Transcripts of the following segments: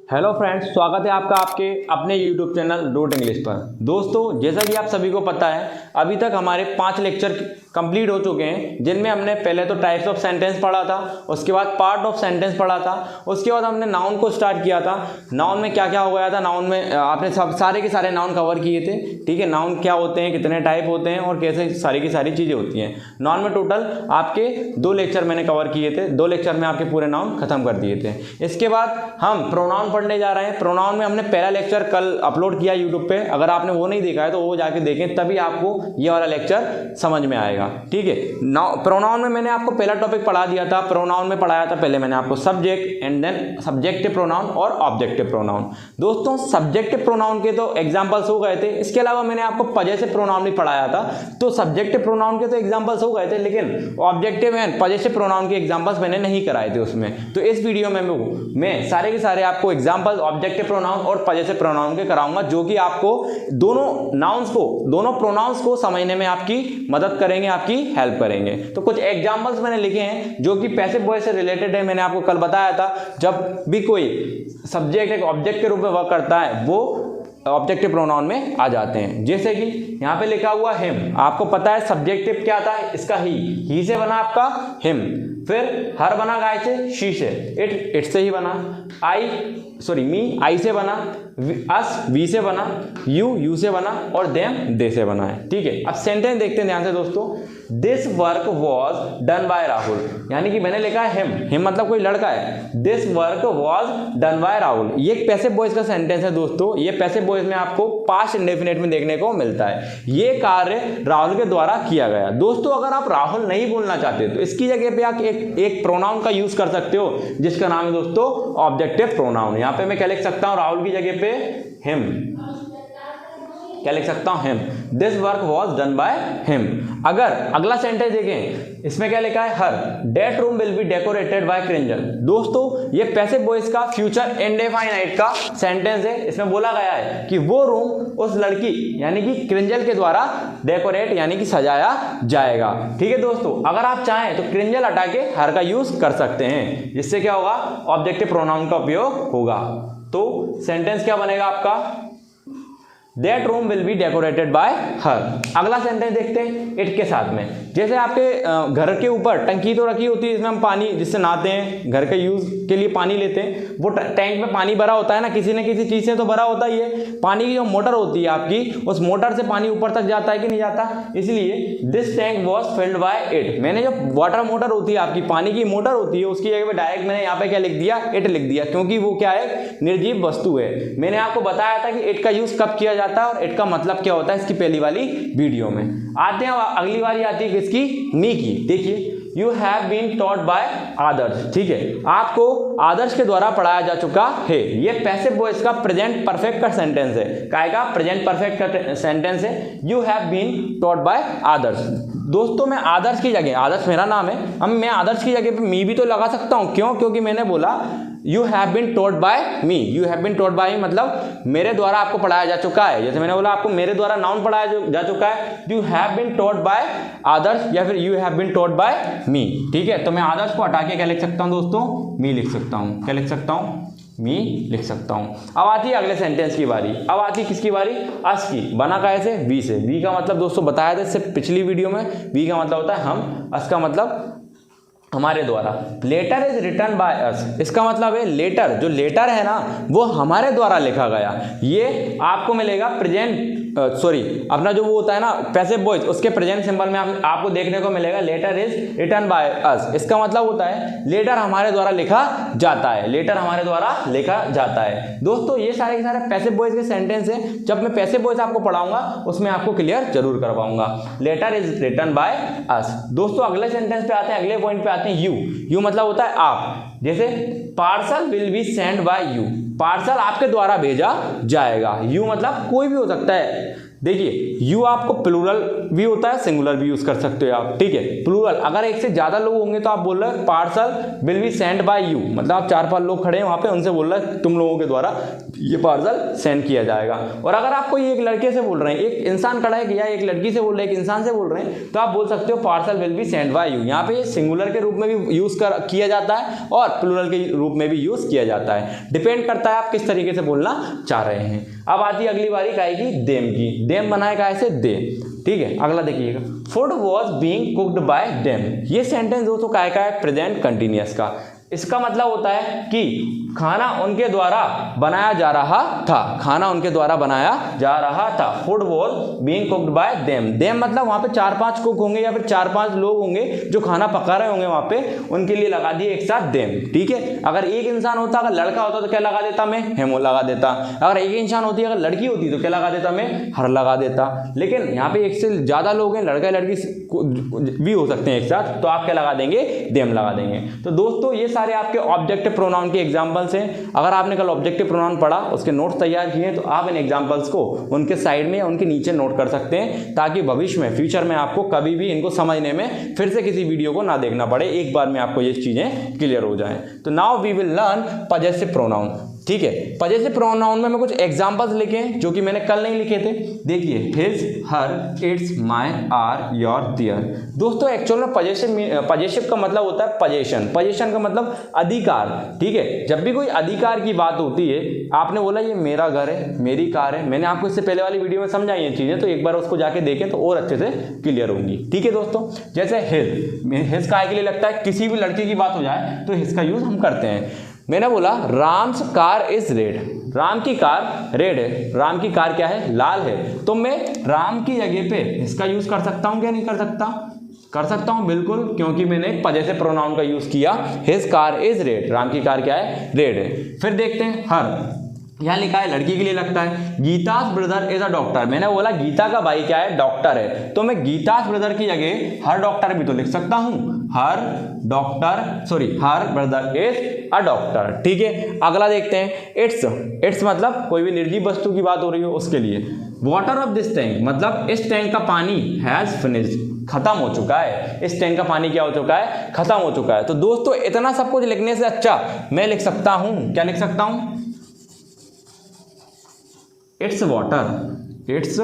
Hello friends, स्वागत है आपका आपके अपने यूट्यूब चैनल रूट इंग्लिश पर। दोस्तों, जैसा कि आप सभी को पता है, अभी तक हमारे 5 लेक्चर कंप्लीट हो चुके हैं, जिनमें हमने पहले तो टाइप्स ऑफ सेंटेंस पढ़ा था, उसके बाद पार्ट ऑफ सेंटेंस पढ़ा था, उसके बाद हमने नाउन को स्टार्ट किया था। नाउन में क्या क्या हो गया था, नाउन में आपने सब सारे के सारे नाउन कवर किए थे। ठीक है, नाउन क्या होते हैं, कितने टाइप होते हैं और कैसे सारी की सारी चीज़ें होती हैं। नाउन में टोटल आपके 2 लेक्चर मैंने कवर किए थे, 2 लेक्चर में आपके पूरे नाउन खत्म कर दिए थे। इसके बाद हम प्रोनाउन पढ़ने जा रहे हैं। प्रोनाउन में हमने पहला लेक्चर कल अपलोड किया यूट्यूब पे, अगर आपने वो नहीं देखा है तो वो जाके देखें, तभी आपको ये वाला लेक्चर समझ में आएगा। ठीक है, प्रोनाउन में मैंने आपको पहला टॉपिक पढ़ा दिया था। प्रोनाउन में पढ़ाया था पहले मैंने आपको subject and then subjective pronoun और ऑब्जेक्टिव प्रोनाउन। दोस्तों, सब्जेक्टिव प्रोनाउन के तो एग्जांपल्स हो गए थे, इसके अलावा मैंने आपको पजेसिव प्रोनाउन भी पढ़ाया था। तो सब्जेक्टिव प्रोनाउन के तो एग्जांपल्स हो गए थे, लेकिन ऑब्जेक्टिव एंड पजेसिव प्रोनाउन के एग्जांपल्स मैंने नहीं कराए थे उसमें। तो इस वीडियो में मैं सारे के सारे आपको एग्जांपल्स ऑब्जेक्टिव प्रोनाउन और पजेसिव प्रोनाउन के कराऊंगा, जो कि आपको दोनों नाउन्स को, दोनों प्रोनाउंस को समझने में आपकी मदद करेंगे, आपकी हेल्प करेंगे। तो कुछ एग्जांपल्स मैंने लिखे हैं जो कि पैसिव वॉइस से रिलेटेड है। मैंने आपको कल बताया था, जब भी कोई सब्जेक्ट एक ऑब्जेक्ट के रूप में वर्क करता है, वो ऑब्जेक्टिव प्रोनाउन में आ जाते हैं। जैसे कि यहाँ पे लिखा हुआ हिम, आपको पता है सब्जेक्टिव क्या था इसका, ही से बना आपका हिम। फिर हर बना गाय से, शी से, इट से ही बना। मी आई से बना, अस वी से बना, यू से बना और देम दे से बना है। ठीक है, अब सेंटेंस देखते हैं ध्यान से दोस्तों। This work was done bye Rahul, यानी कि मैंने लिखा है हिम मतलब कोई लड़का है। This work was done bye Rahul, ये एक पैसिव वॉइस का सेंटेंस है दोस्तों। ये पैसिव वॉइस में आपको पास्ट इंडेफिनिट में देखने को मिलता है। ये कार्य राहुल के द्वारा किया गया। दोस्तों, अगर आप राहुल नहीं बोलना चाहते तो इसकी जगह पे आप एक प्रोनाउन का यूज कर सकते हो, जिसका नाम है दोस्तों ऑब्जेक्टिव प्रोनाउन। यहाँ पे मैं क्या लिख सकता हूँ, राहुल की जगह पे हिम, क्या लिख सकता हूं, him. This work was done by him. अगर अगला सेंटेंस देखें, इसमें क्या लिखा है, her date room will be decorated by Krinjal. दोस्तों, ये पैसिव वॉइस का फ्यूचर इंडेफिनाइट का सेंटेंस है। इसमें बोला गया है कि वो रूम उस लड़की यानी कि क्रिंजल के द्वारा डेकोरेट यानी कि सजाया जाएगा। ठीक है दोस्तों, अगर आप चाहें तो क्रिंजल हटा के हर का यूज कर सकते हैं, जिससे क्या होगा, ऑब्जेक्टिव प्रोनाउन का उपयोग होगा। तो सेंटेंस क्या बनेगा आपका, That room will be decorated by her। अगला सेंटेंस देखते हैं इट के साथ में। जैसे आपके घर के ऊपर टंकी तो रखी होती है, जिसमें हम पानी, जिससे नहाते हैं, घर के यूज के लिए पानी लेते हैं। वो टैंक में पानी भरा होता है ना, किसी न किसी चीज से तो भरा होता ही है। पानी की जो मोटर होती है आपकी, उस मोटर से पानी ऊपर तक जाता है कि नहीं जाता, इसलिए this tank was filled by it. मैंने जो वाटर मोटर होती है आपकी, पानी की मोटर होती है, उसकी जगह पे डायरेक्ट मैंने यहाँ पे क्या लिख दिया, इट लिख दिया, क्योंकि वो क्या है, निर्जीव वस्तु है। मैंने आपको बताया था कि इट का यूज कब किया जाता है और इट का मतलब क्या होता है, इसकी पहली वाली वीडियो में। आते हैं, अगली बारी आती है किसकी, मी की। देखिए, you have been taught by Adarsh. ठीक है, आपको आदर्श के द्वारा पढ़ाया जा चुका है। ये पैसिव वॉइस का प्रेजेंट परफेक्ट का सेंटेंस है। काय का प्रेजेंट परफेक्ट का सेंटेंस है, you have been taught by Adarsh. दोस्तों, मैं आदर्श की जगह, आदर्श मेरा नाम है, अब मैं आदर्श की जगह पे मी भी तो लगा सकता हूं। क्यों, क्योंकि मैंने बोला you have been taught by me. You have been taught by मतलब मेरे द्वारा आपको पढ़ाया जा चुका है। जैसे मैंने बोला आपको मेरे द्वारा नाउन पढ़ाया जा चुका है, you have been taught by Adarsh या फिर you have been taught by me. ठीक है, तो मैं आदर्श को हटा के क्या लिख सकता हूं दोस्तों, मी लिख सकता हूं। क्या लिख सकता हूं, मी लिख सकता हूं। अब आती है अगले सेंटेंस की बारी। अब आती है किसकी बारी, अस की। बना कैसे, वी से। वी का मतलब दोस्तों बताया था इससे पिछली वीडियो में, वी का मतलब होता है हम, अस का मतलब हमारे द्वारा। Letter is written by us, इसका मतलब है लेटर, जो लेटर है ना वो हमारे द्वारा लिखा गया। ये आपको मिलेगा प्रेजेंट अपना जो वो होता है ना पैसिव वॉइस, उसके प्रेजेंट सिंबल में आपको देखने को मिलेगा letter is written by us. इसका मतलब होता है लेटर हमारे द्वारा लिखा जाता है, लेटर हमारे द्वारा लिखा जाता है। दोस्तों, ये सारे के सारे पैसिव वॉइस के सेंटेंस है। जब मैं पैसिव वॉइस आपको पढ़ाऊंगा उसमें आपको क्लियर जरूर करवाऊंगा। Letter is written by us. दोस्तों, अगले सेंटेंस पे आते हैं, अगले पॉइंट पे आते हैं, यू मतलब होता है आप। जैसे parcel will be send by you, parcel आपके द्वारा भेजा जाएगा। यू मतलब कोई भी हो सकता है, देखिए यू आपको प्लूरल भी होता है, सिंगुलर भी यूज कर सकते हो आप, ठीक है। प्लूरल अगर एक से ज्यादा लोग होंगे तो आप बोल रहे हैं parcel will be send by you, मतलब आप 4-5 लोग खड़े हैं वहां पे, उनसे बोल रहे हैं तुम लोगों के द्वारा ये पार्सल सेंड किया जाएगा। और अगर आप कोई एक लड़के से बोल रहे हैं, एक इंसान खड़ा है या एक लड़की से बोल रहे हैं, एक इंसान से बोल रहे हैं, तो आप बोल सकते हो parcel will be send by you. यहाँ पे सिंगुलर के रूप में भी यूज किया जाता है और प्लूरल के रूप में भी यूज किया जाता है, डिपेंड करता है आप किस तरीके से बोलना चाह रहे हैं। अब आती है अगली बारी काय की, देम की। देम बनाए काय से, दे, ठीक है। अगला देखिएगा, food was being cooked bye them. ये सेंटेंस दोस्तों काय का है, प्रेजेंट कंटिन्यूअस का। इसका मतलब होता है कि खाना उनके द्वारा बनाया जा रहा था, खाना उनके द्वारा बनाया जा रहा था। Food was being cooked bye them. Them मतलब वहां पे 4-5 कुक होंगे या फिर 4-5 लोग होंगे जो खाना पका रहे होंगे वहां पे, उनके लिए लगा दिए एक साथ देम, ठीक है। अगर एक इंसान होता, अगर लड़का होता तो क्या लगा देता, मैं हेमो लगा देता। अगर एक इंसान होती, अगर लड़की होती तो क्या लगा देता, मैं हर लगा देता। लेकिन यहाँ पे एक से ज्यादा लोग हैं, लड़का लड़की भी हो सकते हैं एक साथ, तो आप क्या लगा देंगे, देम लगा देंगे। तो दोस्तों ये सारे आपके ऑब्जेक्टिव प्रोनाउन के एग्जांपल्स हैं। अगर आपने कल ऑब्जेक्टिव प्रोनाउन पढ़ा, उसके नोट्स तैयार किए, तो आप इन एग्जांपल्स को उनके साइड में या उनके नीचे नोट कर सकते हैं, ताकि भविष्य में, फ्यूचर में आपको कभी भी इनको समझने में फिर से किसी वीडियो को ना देखना पड़े, एक बार में आपको ये चीजें क्लियर हो जाएं। तो now we will learn possessive pronoun, ठीक है। पजेसिव प्रोनाउन में मैं कुछ एग्जांपल्स लिखे हैं जो कि मैंने कल नहीं लिखे थे। देखिए, his, her, its, my, our, your, their. दोस्तों एक्चुअल में पजेसिव का मतलब होता है पजेशन। पजेशन का मतलब अधिकार, ठीक है। जब भी कोई अधिकार की बात होती है, आपने बोला ये मेरा घर है, मेरी कार है, मैंने आपको इससे पहले वाली वीडियो में समझाई ये चीजें, तो एक बार उसको जाके देखें तो और अच्छे से क्लियर होंगी, ठीक है दोस्तों। जैसे हिज का के लिए लगता है, किसी भी लड़के की बात हो जाए तो हिज का यूज हम करते हैं। मैंने बोला Ram's car is red, Ram की कार रेड है, राम की कार क्या है, लाल है, तो मैं राम की जगह पे इसका यूज कर सकता हूं क्या, नहीं कर सकता, कर सकता हूं बिल्कुल, क्योंकि मैंने एक पजेसिव प्रोनाउन का यूज किया। His car is red, Ram की कार क्या है, रेड है। फिर देखते हैं हर, यहां लिखा है लड़की के लिए लगता है, गीतास ब्रदर इज अ डॉक्टर। मैंने बोला गीता का भाई क्या है, डॉक्टर है, तो मैं गीतास ब्रदर की जगह हर डॉक्टर भी तो लिख सकता हूं, her doctor, sorry her brother is a doctor, ठीक है। अगला देखते हैं, इट्स। इट्स मतलब कोई भी निर्जीव वस्तु की बात हो रही हो उसके लिए। वाटर ऑफ दिस टैंक मतलब इस टैंक का पानी हैज फिनिश्ड, खत्म हो चुका है, इस टैंक का पानी क्या हो चुका है, खत्म हो चुका है। तो दोस्तों इतना सब कुछ लिखने से अच्छा मैं लिख सकता हूं, क्या लिख सकता हूं, इट्स वाटर, इट्स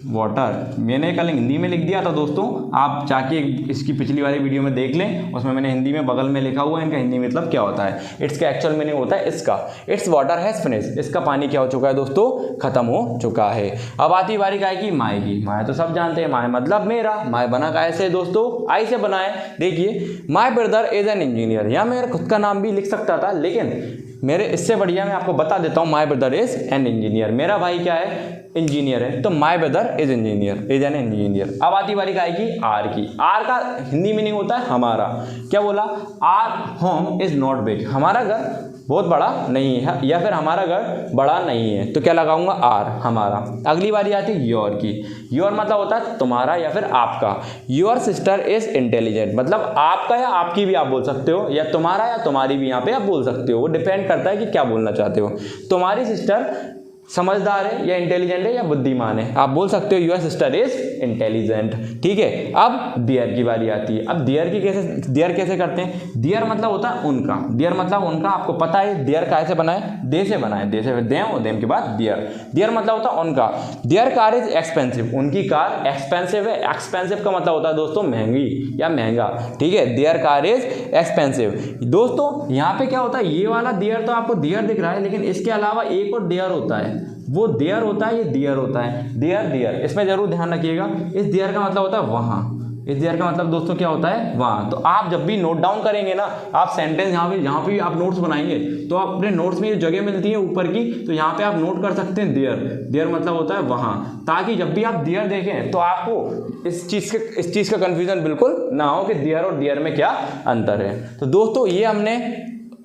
वाटर। मैंने कल हिंदी में लिख दिया था दोस्तों, आप जाके इसकी पिछली वाली वीडियो में देख लें, उसमें मैंने हिंदी में बगल में लिखा हुआ है इनका हिंदी मतलब क्या होता है। इट्स का एक्चुअल मीनिंग होता है इसका, इट्स वाटर हैज फिनिश्ड, इसका पानी क्या हो चुका है दोस्तों, खत्म हो चुका है। अब आती बारी काय की, माय की। माय तो सब जानते हैं, माय मतलब मेरा। माय बना कैसे दोस्तों, आई से बना है। देखिए, my brother is an engineer, या मेरा खुद का नाम भी लिख सकता था, लेकिन मेरे इससे बढ़िया मैं आपको बता देता हूँ, my brother is an engineer, मेरा भाई क्या है, इंजीनियर है, तो my brother is engineer, is an engineer. अब आती बारी का आएगी आर की। आर का हिंदी मीनिंग होता है हमारा। क्या बोला, our home is not big, हमारा घर बहुत बड़ा नहीं है, या फिर हमारा घर बड़ा नहीं है, तो क्या लगाऊंगा, आर, हमारा। अगली बारी आती है योर की। योर मतलब होता है तुम्हारा या फिर आपका। योर सिस्टर इज इंटेलिजेंट मतलब आपका या आपकी भी आप बोल सकते हो, या तुम्हारा या तुम्हारी भी यहाँ पे आप बोल सकते हो, वो डिपेंड करता है कि क्या बोलना चाहते हो। तुम्हारी सिस्टर समझदार है या इंटेलिजेंट है या बुद्धिमान है, आप बोल सकते हो योर सिस्टर इज इंटेलिजेंट, ठीक है। अब देयर की बारी आती है। अब देयर कैसे करते हैं, देयर मतलब होता है उनका, देयर मतलब उनका, आपको पता है देयर कैसे बना है, दे से बना है, दे से देम और देम के बाद देयर। देयर मतलब होता है उनका। देयर कार इज एक्सपेंसिव, उनकी कार एक्सपेंसिव है। एक्सपेंसिव का मतलब होता है दोस्तों महंगी या महंगा, ठीक है। Their car is expensive. दोस्तों यहाँ पे क्या होता है, ये वाला देयर तो आपको देयर दिख रहा है, लेकिन इसके अलावा एक और देयर होता है, वो देयर होता है, ये दियर होता है, देयर दियर, इसमें जरूर ध्यान रखिएगा। इस दियर का मतलब होता है वहां, इस दियर का मतलब दोस्तों क्या होता है, वहां। तो आप जब भी नोट डाउन करेंगे ना, आप सेंटेंस जहां पे भी आप नोट्स बनाएंगे, तो आप अपने नोट्स में जो जगह मिलती है ऊपर की, तो यहाँ पे आप नोट कर सकते हैं देयर। देयर मतलब होता है वहां, ताकि जब भी आप देयर देखें तो आपको इस चीज का कंफ्यूजन बिल्कुल ना हो कि देयर और देयर में क्या अंतर है। तो दोस्तों ये हमने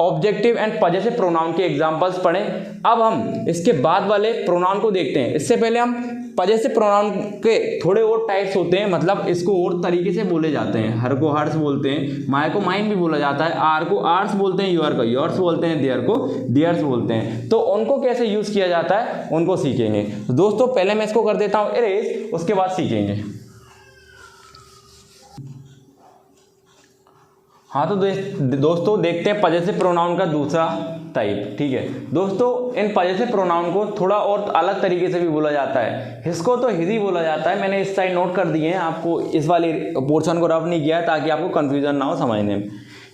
ऑब्जेक्टिव एंड पजेसिव प्रोनाउन के एग्जांपल्स पढ़े। अब हम इसके बाद वाले प्रोनाउन को देखते हैं। इससे पहले हम पजेसिव प्रोनाउन के थोड़े और टाइप्स होते हैं, मतलब इसको और तरीके से बोले जाते हैं। हर को हर्स बोलते हैं, माय को माइन भी बोला जाता है, आर को आर्स बोलते हैं, यूर को योर्स बोलते हैं, देयर को डियर्स बोलते हैं। तो उनको कैसे यूज किया जाता है उनको सीखेंगे। तो दोस्तों पहले मैं इसको कर देता हूं इरेज, उसके बाद सीखेंगे। हाँ, तो दोस्तों देखते हैं पजेसिव प्रोनाउन का दूसरा टाइप। ठीक है दोस्तों, इन पजेसिव प्रोनाउन को थोड़ा और अलग तरीके से भी बोला जाता है। इसको तो हिज ही बोला जाता है, मैंने इस साइड नोट कर दिए हैं, आपको इस वाले पोर्शन को रफ नहीं किया है ताकि आपको कंफ्यूजन ना हो समझने में।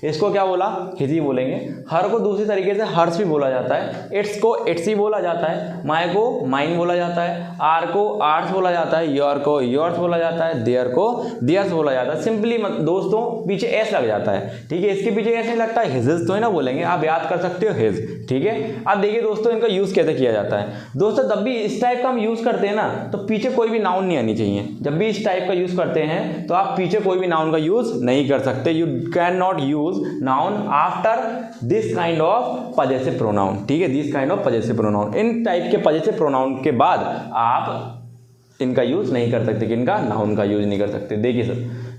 इसको क्या बोला, हिज ही बोलेंगे। हर को दूसरी तरीके से हर्ष भी बोला जाता है, इट्स को इट्स ही बोला जाता है, माय को माइन बोला जाता है, आर को आर्स बोला जाता है, योर को योर्स बोला जाता है, देयर को डियर्स बोला जाता है। सिंपली दोस्तों पीछे एस लग जाता है। ठीक है, इसके पीछे एस नहीं लगता, हिजेस तो ही ना बोलेंगे, आप याद कर सकते हो हिज। ठीक है, अब देखिए दोस्तों इनका यूज कैसे किया जाता है। दोस्तों जब भी इस टाइप का हम यूज करते हैं ना, तो पीछे कोई भी नाउन नहीं आनी चाहिए। जब भी इस टाइप का यूज करते हैं तो आप पीछे कोई भी नाउन का यूज नहीं कर सकते। You can not use noun after this kind of possessive pronoun. ठीक है, this kind of possessive pronoun, in type के पजेसिव प्रोनाउन के बाद आप इनका यूज नहीं कर सकते, इनका नाउन का यूज नहीं कर सकते। देखिए sir,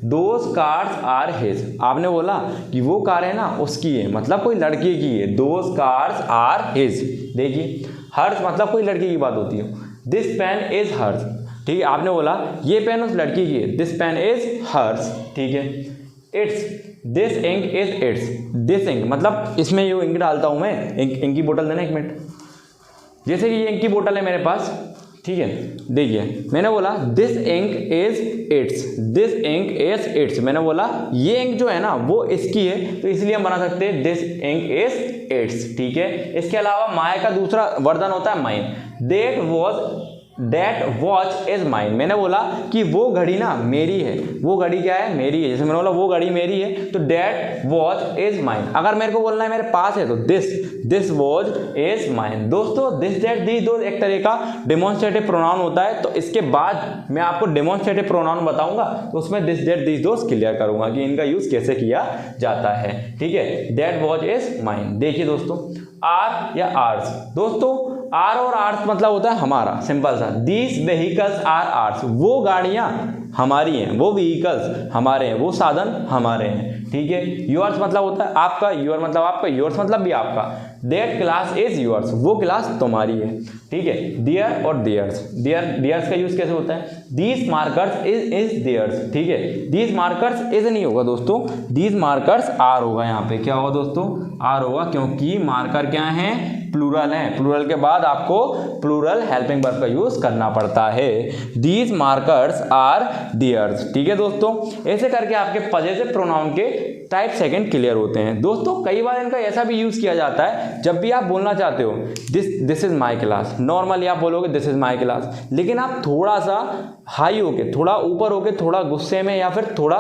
those cars are his, आपने बोला कि वो कार है ना उसकी है, मतलब कोई लड़के की है। Those cars are his. देखिए हर्ष मतलब कोई लड़के की बात होती है। This pen is hers. ठीक है, आपने बोला ये पेन उस लड़की की है, दिस पेन इज हर्ष। ठीक है, its this ink is its. This ink मतलब इसमें ये इंक डालता हूं मैं, इंक की बोतल देना एक मिनट। जैसे कि ये इंक की बोतल है मेरे पास, ठीक है, देखिए मैंने बोला this ink is its, this ink is its. मैंने बोला ये इंक जो है ना वो इसकी है, तो इसलिए हम बना सकते हैं दिस इंक इज इट्स। ठीक है, इसके अलावा माय का दूसरा वर्जन होता है mine. That watch is mine. मैंने बोला कि वो घड़ी ना मेरी है, वो घड़ी क्या है, मेरी है। जैसे मैंने बोला वो घड़ी मेरी है, तो दैट वॉच इज माइन। अगर मेरे को बोलना है मेरे पास है, तो दिस वॉच इज माइन। दोस्तों दिस दैट दीज दो एक तरह का डेमोन्स्ट्रेटिव प्रोनाउन होता है, तो इसके बाद मैं आपको डेमोन्स्ट्रेटिव प्रोनाउन बताऊंगा, तो उसमें दिस दैट दीज दो क्लियर करूंगा कि इनका यूज कैसे किया जाता है। ठीक है, दैट वॉच इज माइन। देखिए दोस्तों, आर या आर्स, दोस्तों आर और आर्स मतलब होता है हमारा, सिंपल सा। दीज व्हीकल्स आर आर्स, वो गाड़ियां हमारी हैं, वो व्हीकल्स हमारे हैं, वो साधन हमारे हैं। ठीक है, योर्स मतलब होता है आपका, योर मतलब आपका, योर्स मतलब भी आपका। दैट क्लास इज योर्स, वो क्लास तुम्हारी है। ठीक है, देयर और देयर्स, देयर्स का यूज कैसे होता है, दीज मार्कर्स इज देयर्स। ठीक है, दीज मार्कर्स इज नहीं होगा दोस्तों, दीज मार्कर्स आर होगा। यहाँ पे क्या होगा दोस्तों, आर होगा, क्योंकि मार्कर क्या है, प्लूरल है। प्लूरल के बाद आपको प्लूरल हेल्पिंग वर्ब का यूज करना पड़ता है। These markers are theirs. ठीक है दोस्तों, ऐसे करके आपके पजेसिव प्रोनाउन के टाइप सेकंड क्लियर होते हैं। दोस्तों कई बार इनका ऐसा भी यूज किया जाता है, जब भी आप बोलना चाहते हो this is my class, normally आप बोलोगे दिस इज माई क्लास, लेकिन आप थोड़ा सा हाई होके, थोड़ा ऊपर होके, थोड़ा गुस्से में या फिर थोड़ा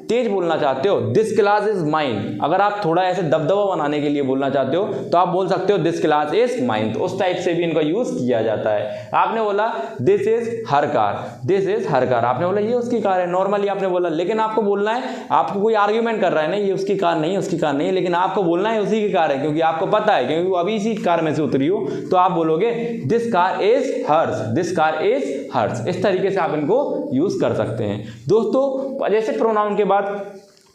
तेज बोलना चाहते हो, दिस क्लास इज माइन। अगर आप थोड़ा ऐसे दबदबा बनाने के लिए बोलना चाहते हो तो आप बोल सकते हो दिस क्लास इज माइन। तो उस टाइप से भी इनका यूज किया जाता है। आपने बोला this is her car, this is her car, आपने बोला ये उसकी कार है, नॉर्मली आपने बोला, लेकिन आपको बोलना है, आपको कोई आर्ग्यूमेंट कर रहा है, नहीं ये उसकी कार नहीं है, उसकी कार नहीं है, लेकिन आपको बोलना है उसी की कार है, क्योंकि आपको पता है, क्योंकि वो अभी इसी कार में से उतरी हो, तो आप बोलोगे this car is hers, this car is hers. इस तरीके से आप इनको यूज कर सकते हैं। दोस्तों जैसे प्रोनाउन के बाद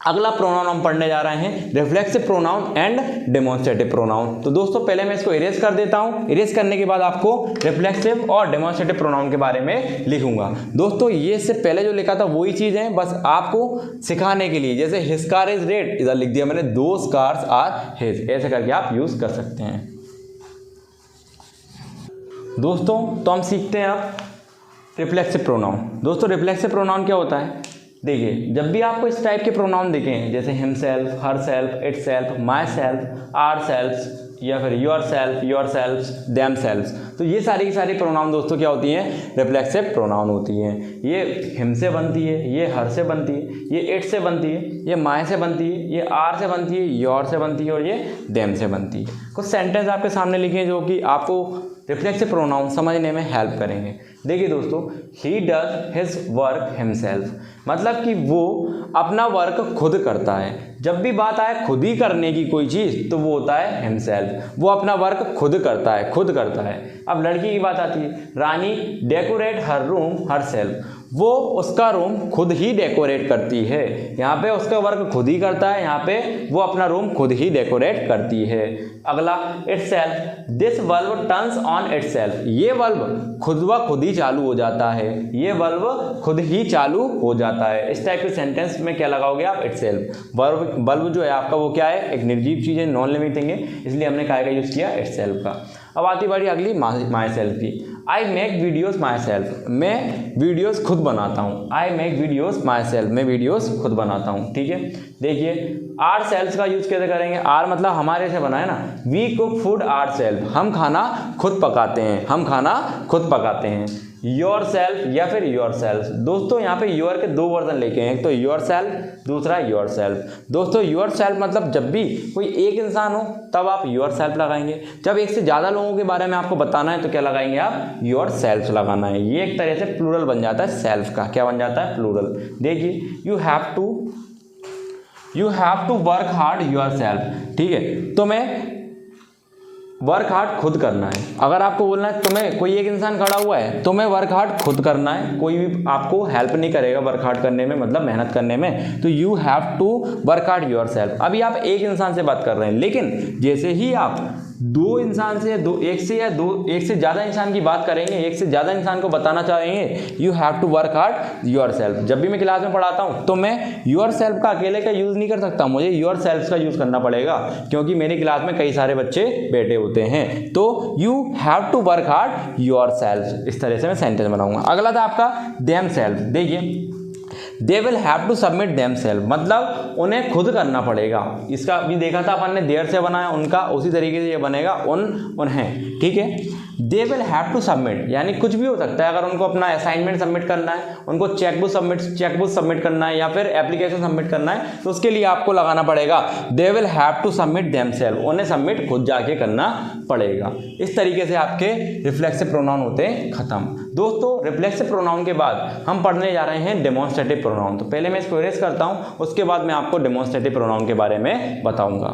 अगला प्रोनाउन हम पढ़ने जा रहे हैं, reflexive pronoun and demonstrative pronoun. तो दोस्तों पहले मैं इसको इरेज कर देता हूं, इरेज करने के बाद आपको रिफ्लेक्सिव और डेमोन्स्ट्रेटिव प्रोनाउन के बारे में लिखूंगा। दोस्तों ये इससे पहले जो लिखा था वही चीज है, बस आपको सिखाने के लिए। जैसे हिज कार इज रेड, इधर लिख दिया मैंने दोज कार्स आर हिज, ऐसे करके आप यूज कर सकते हैं। दोस्तों तो हम सीखते हैं अब रिफ्लेक्सिव प्रोनाउन। दोस्तों रिफ्लेक्सिव प्रोनाउन क्या होता है, देखिए जब भी आपको इस टाइप के प्रोनाउन दिखें, जैसे himself, herself, itself, myself, ourself, या फिर योर सेल्फ, देम सेल्फ, तो ये सारी की सारी प्रोनाउन दोस्तों क्या होती हैं, रिफ्लेक्सिव प्रोनाउन होती हैं। ये हिम से बनती है, ये हर से बनती है, ये इट से बनती है, ये माई से बनती है, ये आर से बनती है, योर से बनती है, और ये देम से बनती है। कुछ सेंटेंस आपके सामने लिखे हैं जो कि आपको रिफ्लेक्सिव प्रोनाउन समझने में हेल्प करेंगे। देखिए दोस्तों, he does his work himself, मतलब कि वो अपना वर्क खुद करता है। जब भी बात आए खुद ही करने की कोई चीज़ तो वो होता है हिमसेल्फ, वो अपना वर्क खुद करता है, खुद करता है। अब लड़की की बात आती है, रानी डेकोरेट हर रूम हर सेल्फ, वो उसका रूम खुद ही डेकोरेट करती है। यहाँ पे उसका वर्क खुद ही करता है, यहाँ पे वो अपना रूम खुद ही डेकोरेट करती है। अगला, itself, this bulb turns on itself, ये बल्ब खुद व खुद ही चालू हो जाता है, ये बल्ब खुद ही चालू हो जाता है। इस टाइप के सेंटेंस में क्या लगाओगे आप? इटसेल्फ। बल्ब जो है आपका वो क्या है? एक निर्जीव चीज़ है, नॉन लिविंग थिंग है, इसलिए हमने काय का यूज़ किया? इटसेल्फ का। अब आती बारी अगली माई सेल्फ की। I make videos my self, मैं वीडियोज़ खुद बनाता हूँ। I make videos my self, मैं वीडियोज़ खुद बनाता हूँ। ठीक है, देखिए आर सेल्फ का यूज़ कैसे करेंगे? आर मतलब हमारे से बना है ना। We cook food ourself, हम खाना खुद पकाते हैं, हम खाना खुद पकाते हैं। योर सेल्फ या फिर योर सेल्फ, दोस्तों यहाँ पे योर के दो वर्जन लेके हैं, एक तो योर सेल्फ, दूसरा योर सेल्फ। दोस्तों योर सेल्फ मतलब जब भी कोई एक इंसान हो तब आप योर सेल्फ लगाएंगे, जब एक से ज़्यादा लोगों के बारे में आपको बताना है तो क्या लगाएंगे आप? योर सेल्फ लगाना है। ये एक तरह से प्लूरल बन जाता है सेल्फ का। क्या बन जाता है? प्लूरल। देखिए, you have to work hard yourself, ठीक है, तो मैं वर्क हार्ड खुद करना है। अगर आपको बोलना है तुम्हें कोई एक इंसान खड़ा हुआ है तो मैं वर्क हार्ड खुद करना है, कोई भी आपको हेल्प नहीं करेगा वर्क हार्ड करने में, मतलब मेहनत करने में, तो you have to work hard yourself. अभी आप एक इंसान से बात कर रहे हैं, लेकिन जैसे ही आप दो इंसान से एक से ज़्यादा इंसान की बात करेंगे, एक से ज़्यादा इंसान को बताना चाहेंगे, you have to work hard yourself. जब भी मैं क्लास में पढ़ाता हूँ तो मैं योर सेल्फ का अकेले का यूज़ नहीं कर सकता, मुझे योर सेल्फ का यूज़ करना पड़ेगा, क्योंकि मेरी क्लास में कई सारे बच्चे बैठे होते हैं। तो you have to work hard yourself, इस तरह से मैं सेंटेंस बनाऊंगा। अगला था आपका देम सेल्फ। देखिए, they will have to submit themself, मतलब उन्हें खुद करना पड़ेगा। इसका भी देखा था अपन ने, देर से बनाया उनका, उसी तरीके से ये बनेगा उन्हें। ठीक है, they will have to submit, यानी कुछ भी हो सकता है। अगर उनको अपना असाइनमेंट सबमिट करना है, उनको चेकबुक सबमिट करना है, या फिर एप्लीकेशन सबमिट करना है, तो उसके लिए आपको लगाना पड़ेगा they will have to submit themself, उन्हें सबमिट खुद जाके करना पड़ेगा। इस तरीके से आपके रिफ्लेक्सिव प्रोनाउन होते हैं खत्म। दोस्तों रिफ्लेक्सिव प्रोनाउन के बाद हम पढ़ने जा रहे हैं डेमोन्स्ट्रेटिव प्रोनाउन। तो पहले मैं इसको इरेज करता हूँ, उसके बाद मैं आपको डेमोन्स्ट्रेटिव प्रोनाउन के बारे में बताऊंगा।